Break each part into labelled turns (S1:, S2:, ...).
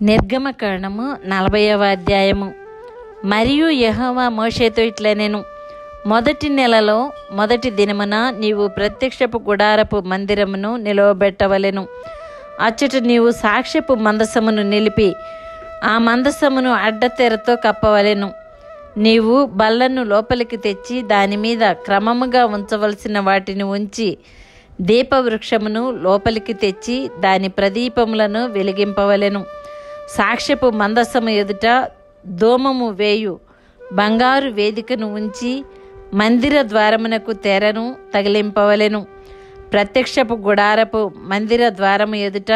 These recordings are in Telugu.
S1: నిర్గమకాండము 40వ అధ్యాయము. మరియు యెహోవా మోషేతో ఇట్లనెను, మొదటి నెలలో మొదటి దినమున నీవు ప్రత్యక్షపు గుడారపు మందిరమును నిలవబెట్టవలెను. అచ్చట నీవు సాక్ష్యపు మందసమును నిలిపి ఆ మందసమును అడ్డతెరతో కప్పవలెను. నీవు బల్లను లోపలికి తెచ్చి దాని మీద క్రమముగా ఉంచవలసిన వాటిని ఉంచి దీపవృక్షమును లోపలికి తెచ్చి దాని ప్రదీపములను వెలిగింపవలెను. సాక్ష్యపు మందసము ఎదుట ధూమము వేయు బంగారు వేదికను ఉంచి మందిర ద్వారమునకు తెరను తగిలింపవలెను. ప్రత్యక్షపు గుడారపు మందిర ద్వారము ఎదుట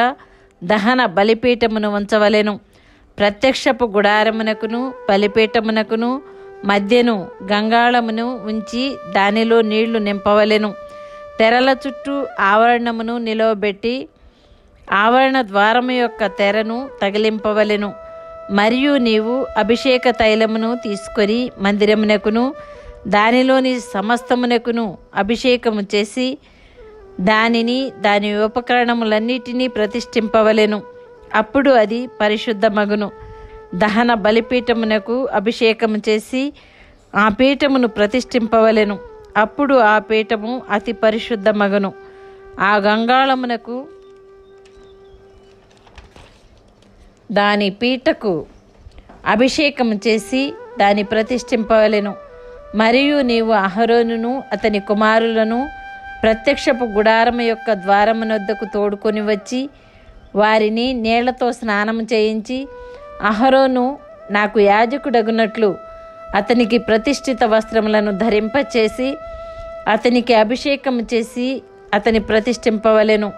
S1: దహన బలిపీఠమును ఉంచవలెను. ప్రత్యక్షపు గుడారమునకును బలిపీఠమునకును మధ్యను గంగాళమును ఉంచి దానిలో నీళ్లు నింపవలెను. తెరల చుట్టూ ఆవరణమును నిలవబెట్టి ఆవరణ ద్వారము యొక్క తెరను తగిలింపవలెను. మరియు నీవు అభిషేక తైలమును తీసుకొని మందిరమునకును దానిలోని సమస్తమునకును అభిషేకము చేసి దానిని దాని ఉపకరణములన్నిటినీ ప్రతిష్ఠింపవలెను. అప్పుడు అది పరిశుద్ధమగును. దహన బలిపీఠమునకు అభిషేకము చేసి ఆ పీఠమును ప్రతిష్ఠింపవలెను. అప్పుడు ఆ పీఠము అతి పరిశుద్ధమగును. ఆ గంగాళమునకు దాని పీటకు అభిషేకము చేసి దాని ప్రతిష్ఠింపవలెను. మరియు నీవు అహరోనును అతని కుమారులను ప్రత్యక్షపు గుడారము యొక్క ద్వారమునొద్దకు తోడుకొని వచ్చి వారిని నీళ్లతో స్నానము చేయించి, అహరోను నాకు యాజకుడగునట్లు అతనికి ప్రతిష్ఠిత వస్త్రములను ధరింపచేసి అతనికి అభిషేకము చేసి అతని ప్రతిష్ఠింపవలెను.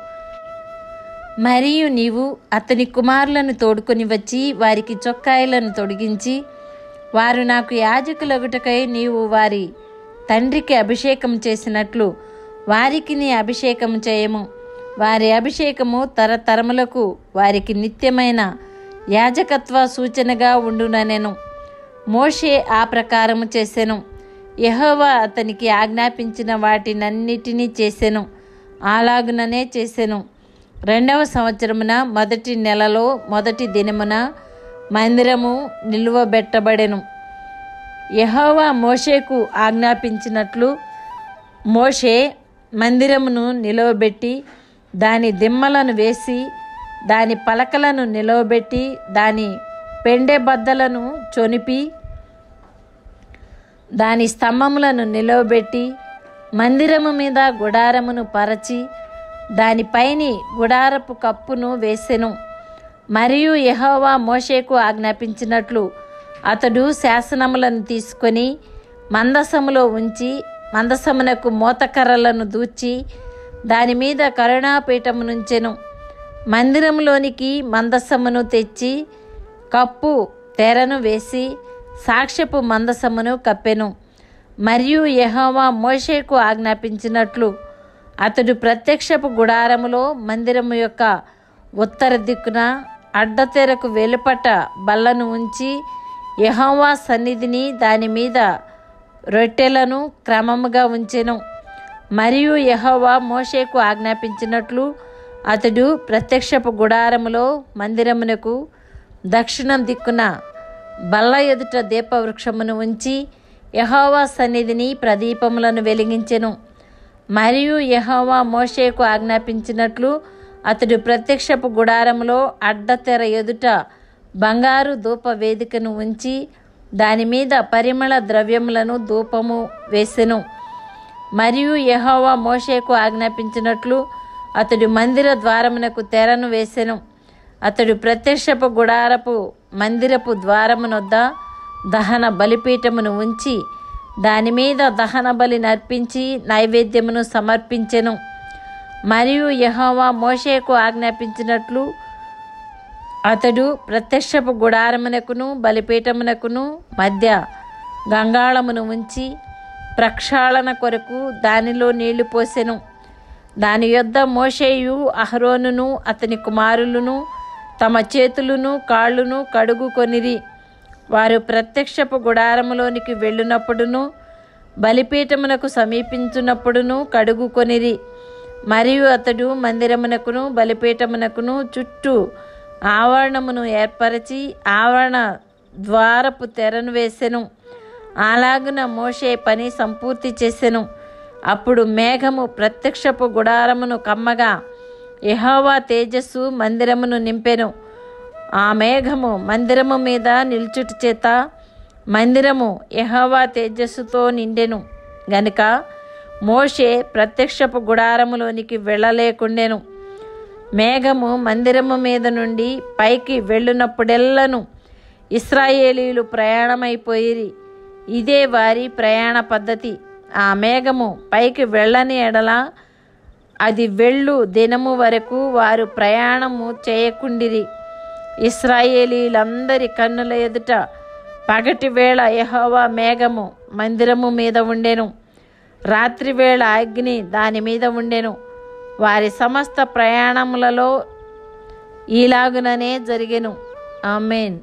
S1: మరియు నీవు అతని కుమారులను తోడుకొని వచ్చి వారికి చొక్కాయలను తొడిగించి, వారు నాకు యాజకులగుటకై నీవు వారి తండ్రికి అభిషేకం చేసినట్లు వారికి నీ అభిషేకము చేయము. వారి అభిషేకము తరతరములకు వారికి నిత్యమైన యాజకత్వ సూచనగా ఉండుననెను. మోషే ఆ ప్రకారము చేసెను. యెహోవా అతనికి ఆజ్ఞాపించిన వాటినన్నిటినీ చేసెను. అలాగుననే చేసెను. 2వ సంవత్సరమున మొదటి నెలలో మొదటి దినమున మందిరము నిలువబెట్టబడెను. యెహోవా మోషేకు ఆజ్ఞాపించినట్లు మోషే మందిరమును నిలవబెట్టి దాని దిమ్మలను వేసి దాని పలకలను నిలవబెట్టి దాని పెండె బద్దలను చొనిపి దాని స్తంభములను నిలవబెట్టి మందిరము మీద గుడారమును పరచి దానిపైని గుడారపు కప్పును వేసెను. మరియు యెహోవా మోషేకు ఆజ్ఞాపించినట్లు అతడు శాసనములను తీసుకొని మందసములో ఉంచి మందసమునకు మోతకర్రలను దూర్చి దాని మీద కరుణాపీఠమునుంచెను. మందిరములోనికి మందసమును తెచ్చి కప్పు తెరను వేసి సాక్ష్యపు మందసమును కప్పెను. మరియు యెహోవా మోషేకు ఆజ్ఞాపించినట్లు అతడు ప్రత్యక్షపు గుడారములో మందిరము యొక్క ఉత్తర దిక్కున అడ్డతెరకు వెలుపట బల్లను ఉంచి యెహోవా సన్నిధిని దాని మీద రొట్టెలను క్రమముగా ఉంచెను. మరియు యెహోవా మోషేకు ఆజ్ఞాపించినట్లు అతడు ప్రత్యక్షపు గుడారములో మందిరమునకు దక్షిణం దిక్కున బల్ల ఎదుట దీపవృక్షమును ఉంచి యెహోవా సన్నిధిని ప్రదీపములను వెలిగించెను. మరియు యెహోవా మోషేకు ఆజ్ఞాపించినట్లు అతడు ప్రత్యక్షపు గుడారములో అడ్డతెర ఎదుట బంగారు ధూప వేదికను ఉంచి దాని మీద పరిమళ ద్రవ్యములను ధూపము వేసెను. మరియు యెహోవా మోషేకు ఆజ్ఞాపించినట్లు అతడు మందిర ద్వారమునకు తెరను వేసెను. అతడు ప్రత్యక్షపు గుడారపు మందిరపు ద్వారమునొద్ద దహన బలిపీఠమును ఉంచి దాని మీద దహన బలి నర్పించి నైవేద్యమును సమర్పించెను. మరియు యెహోవా మోషేకు ఆజ్ఞాపించినట్లు అతడు ప్రత్యక్షపు గుడారమునకును బలిపీఠమునకును మధ్య గంగాళమును ఉంచి ప్రక్షాళన కొరకు దానిలో నీళ్లు పోసెను. దాని యొద్ద మోషేయు అహరోనును అతని కుమారులను తమ చేతులను కాళ్ళును కడుగుకొనిరి. వారు ప్రత్యక్షపు గుడారములోనికి వెళ్ళినప్పుడును బలిపీఠమునకు సమీపించున్నప్పుడును కడుగుకొనిరి. మరియు అతడు మందిరమునకును బలిపీఠమునకును చుట్టూ ఆవరణమును ఏర్పరిచి ఆవరణ ద్వారపు తెరను వేసెను. అలాగున మోషే పని సంపూర్తి చేసెను. అప్పుడు మేఘము ప్రత్యక్షపు గుడారమును కమ్మగా యెహోవా తేజస్సు మందిరమును నింపెను. ఆ మేఘము మందిరము మీద నిల్చుట చేత మందిరము యెహోవా తేజస్సుతో నిండెను గనుక మోషే ప్రత్యక్షపు గుడారములోనికి వెళ్ళలేకుండెను. మేఘము మందిరము మీద నుండి పైకి వెళ్ళునప్పుడెల్లను ఇశ్రాయేలీయులు ప్రయాణమైపోయిరి. ఇదే వారి ప్రయాణ పద్ధతి. ఆ మేఘము పైకి వెళ్ళని ఎడల అది వెళ్ళు దినము వరకు వారు ప్రయాణము చేయకుండిరి. ఇశ్రాయేలీయులందరి కన్నుల ఎదుట పగటి వేళ యెహోవా మేఘము మందిరము మీద ఉండెను, రాత్రివేళ అగ్ని దాని మీద ఉండెను. వారి సమస్త ప్రయాణములలో ఇలాగుననే జరిగెను. ఆమేన్.